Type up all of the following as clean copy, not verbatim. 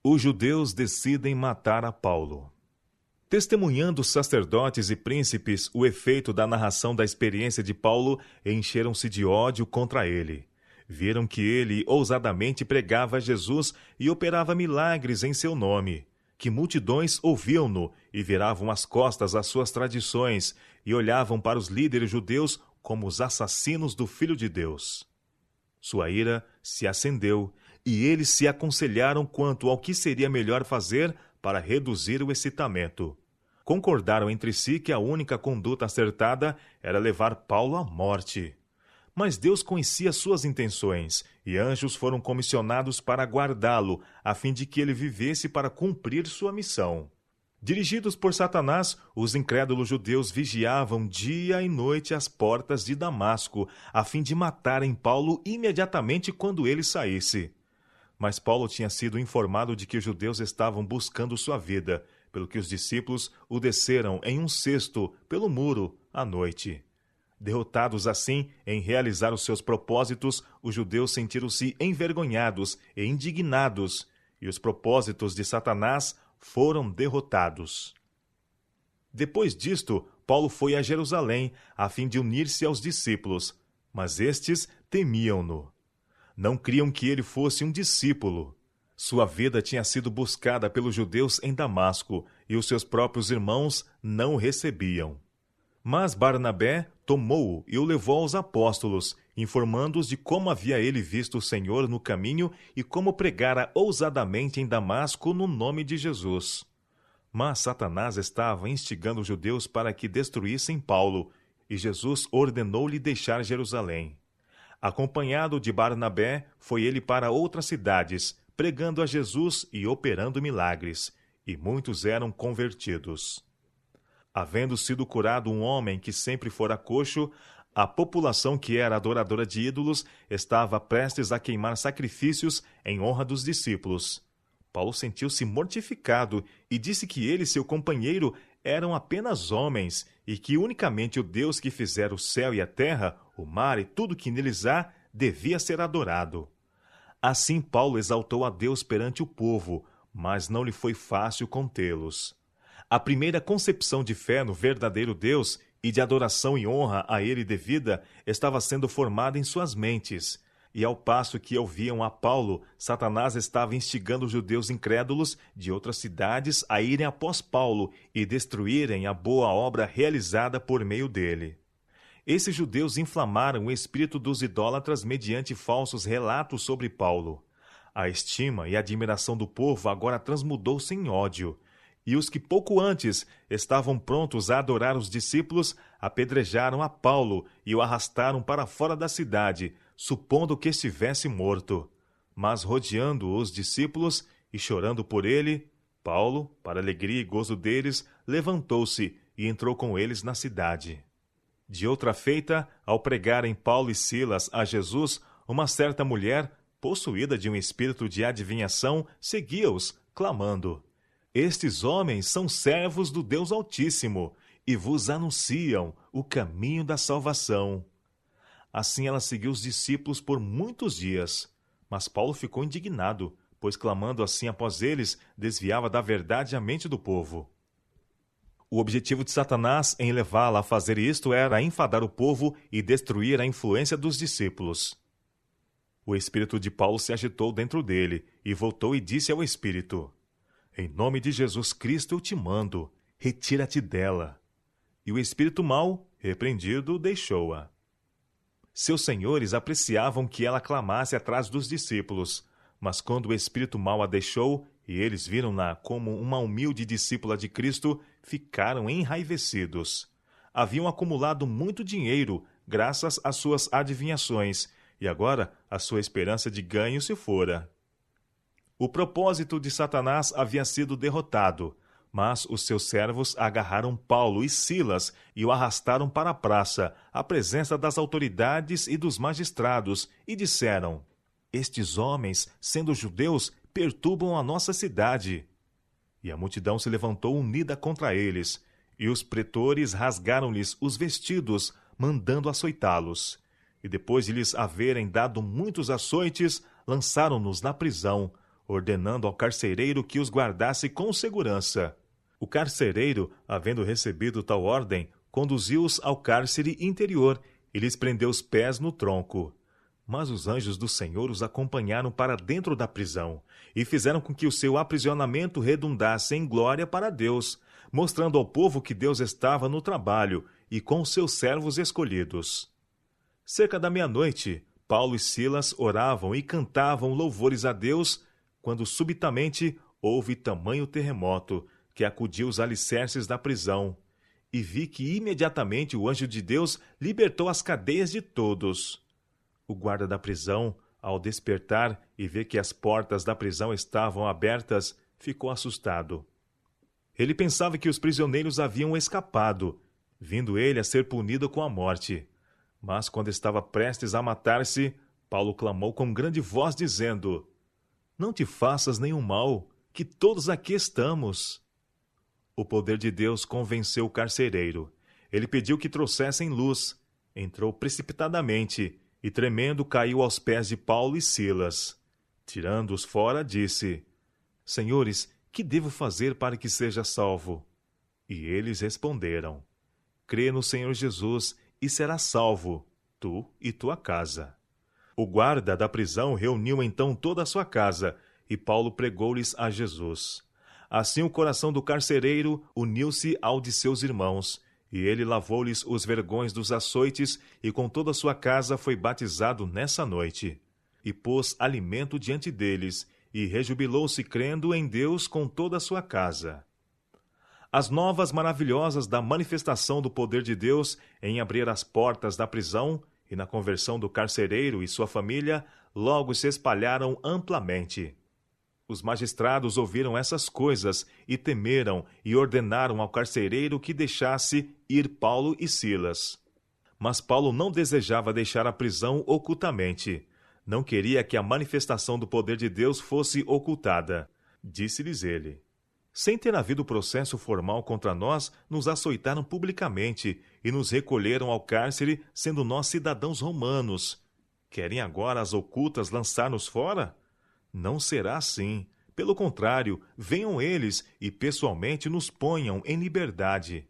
Os judeus decidem matar a Paulo. Testemunhando os sacerdotes e príncipes o efeito da narração da experiência de Paulo, encheram-se de ódio contra ele. Viram que ele ousadamente pregava Jesus e operava milagres em seu nome, que multidões ouviam-no e viravam as costas às suas tradições e olhavam para os líderes judeus como os assassinos do Filho de Deus. Sua ira se acendeu e eles se aconselharam quanto ao que seria melhor fazer para reduzir o excitamento. Concordaram entre si que a única conduta acertada era levar Paulo à morte. Mas Deus conhecia suas intenções, e anjos foram comissionados para guardá-lo, a fim de que ele vivesse para cumprir sua missão. Dirigidos por Satanás, os incrédulos judeus vigiavam dia e noite as portas de Damasco, a fim de matarem Paulo imediatamente quando ele saísse. Mas Paulo tinha sido informado de que os judeus estavam buscando sua vida, pelo que os discípulos o desceram em um cesto pelo muro à noite. Derrotados assim em realizar os seus propósitos, os judeus sentiram-se envergonhados e indignados, e os propósitos de Satanás foram derrotados. Depois disto, Paulo foi a Jerusalém, a fim de unir-se aos discípulos, mas estes temiam-no. Não criam que ele fosse um discípulo. Sua vida tinha sido buscada pelos judeus em Damasco, e os seus próprios irmãos não o recebiam. Mas Barnabé tomou-o e o levou aos apóstolos, informando-os de como havia ele visto o Senhor no caminho e como pregara ousadamente em Damasco no nome de Jesus. Mas Satanás estava instigando os judeus para que destruíssem Paulo, e Jesus ordenou-lhe deixar Jerusalém. Acompanhado de Barnabé, foi ele para outras cidades, pregando a Jesus e operando milagres, e muitos eram convertidos. Havendo sido curado um homem que sempre fora coxo, a população que era adoradora de ídolos estava prestes a queimar sacrifícios em honra dos discípulos. Paulo sentiu-se mortificado e disse que ele e seu companheiro eram apenas homens e que unicamente o Deus que fizera o céu e a terra, o mar e tudo que neles há, devia ser adorado. Assim Paulo exaltou a Deus perante o povo, mas não lhe foi fácil contê-los. A primeira concepção de fé no verdadeiro Deus e de adoração e honra a ele devida estava sendo formada em suas mentes. E ao passo que ouviam a Paulo, Satanás estava instigando os judeus incrédulos de outras cidades a irem após Paulo e destruírem a boa obra realizada por meio dele. Esses judeus inflamaram o espírito dos idólatras mediante falsos relatos sobre Paulo. A estima e a admiração do povo agora transmudou-se em ódio. E os que pouco antes estavam prontos a adorar os discípulos, apedrejaram a Paulo e o arrastaram para fora da cidade, supondo que estivesse morto. Mas rodeando os discípulos e chorando por ele, Paulo, para alegria e gozo deles, levantou-se e entrou com eles na cidade. De outra feita, ao pregarem Paulo e Silas a Jesus, uma certa mulher, possuída de um espírito de adivinhação, seguia-os, clamando: Estes homens são servos do Deus Altíssimo, e vos anunciam o caminho da salvação. Assim ela seguiu os discípulos por muitos dias. Mas Paulo ficou indignado, pois clamando assim após eles, desviava da verdade a mente do povo. O objetivo de Satanás em levá-la a fazer isto era enfadar o povo e destruir a influência dos discípulos. O espírito de Paulo se agitou dentro dele, e voltou e disse ao espírito: Em nome de Jesus Cristo eu te mando, retira-te dela. E o espírito mau, repreendido, deixou-a. Seus senhores apreciavam que ela clamasse atrás dos discípulos, mas quando o espírito mau a deixou, e eles viram-na como uma humilde discípula de Cristo, ficaram enraivecidos. Haviam acumulado muito dinheiro, graças às suas adivinhações, e agora a sua esperança de ganho se fora. O propósito de Satanás havia sido derrotado, mas os seus servos agarraram Paulo e Silas e o arrastaram para a praça, à presença das autoridades e dos magistrados, e disseram: Estes homens, sendo judeus, perturbam a nossa cidade. E a multidão se levantou unida contra eles, e os pretores rasgaram-lhes os vestidos, mandando açoitá-los. E depois de lhes haverem dado muitos açoites, lançaram-nos na prisão, ordenando ao carcereiro que os guardasse com segurança. O carcereiro, havendo recebido tal ordem, conduziu-os ao cárcere interior e lhes prendeu os pés no tronco. Mas os anjos do Senhor os acompanharam para dentro da prisão e fizeram com que o seu aprisionamento redundasse em glória para Deus, mostrando ao povo que Deus estava no trabalho e com seus servos escolhidos. Cerca da meia-noite, Paulo e Silas oravam e cantavam louvores a Deus, quando subitamente houve tamanho terremoto que acudiu os alicerces da prisão, e vi que imediatamente o anjo de Deus libertou as cadeias de todos. O guarda da prisão, ao despertar e ver que as portas da prisão estavam abertas, ficou assustado. Ele pensava que os prisioneiros haviam escapado, vindo ele a ser punido com a morte. Mas quando estava prestes a matar-se, Paulo clamou com grande voz, dizendo: Não te faças nenhum mal, que todos aqui estamos. O poder de Deus convenceu o carcereiro. Ele pediu que trouxessem luz. Entrou precipitadamente e, tremendo, caiu aos pés de Paulo e Silas. Tirando-os fora, disse: Senhores, que devo fazer para que seja salvo? E eles responderam: Crê no Senhor Jesus e serás salvo, tu e tua casa. O guarda da prisão reuniu então toda a sua casa, e Paulo pregou-lhes a Jesus. Assim o coração do carcereiro uniu-se ao de seus irmãos, e ele lavou-lhes os vergões dos açoites, e com toda a sua casa foi batizado nessa noite. E pôs alimento diante deles, e rejubilou-se crendo em Deus com toda a sua casa. As novas maravilhosas da manifestação do poder de Deus em abrir as portas da prisão e na conversão do carcereiro e sua família logo se espalharam amplamente. Os magistrados ouviram essas coisas e temeram e ordenaram ao carcereiro que deixasse ir Paulo e Silas. Mas Paulo não desejava deixar a prisão ocultamente. Não queria que a manifestação do poder de Deus fosse ocultada. Disse-lhes ele: Sem ter havido processo formal contra nós, nos açoitaram publicamente e nos recolheram ao cárcere, sendo nós cidadãos romanos. Querem agora as ocultas lançar-nos fora? Não será assim. Pelo contrário, venham eles e pessoalmente nos ponham em liberdade.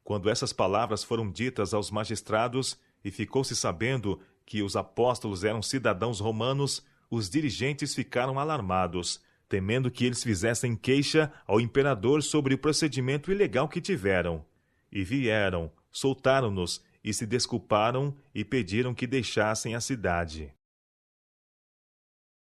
Quando essas palavras foram ditas aos magistrados, e ficou-se sabendo que os apóstolos eram cidadãos romanos, os dirigentes ficaram alarmados, temendo que eles fizessem queixa ao imperador sobre o procedimento ilegal que tiveram. E vieram, soltaram-nos e se desculparam e pediram que deixassem a cidade.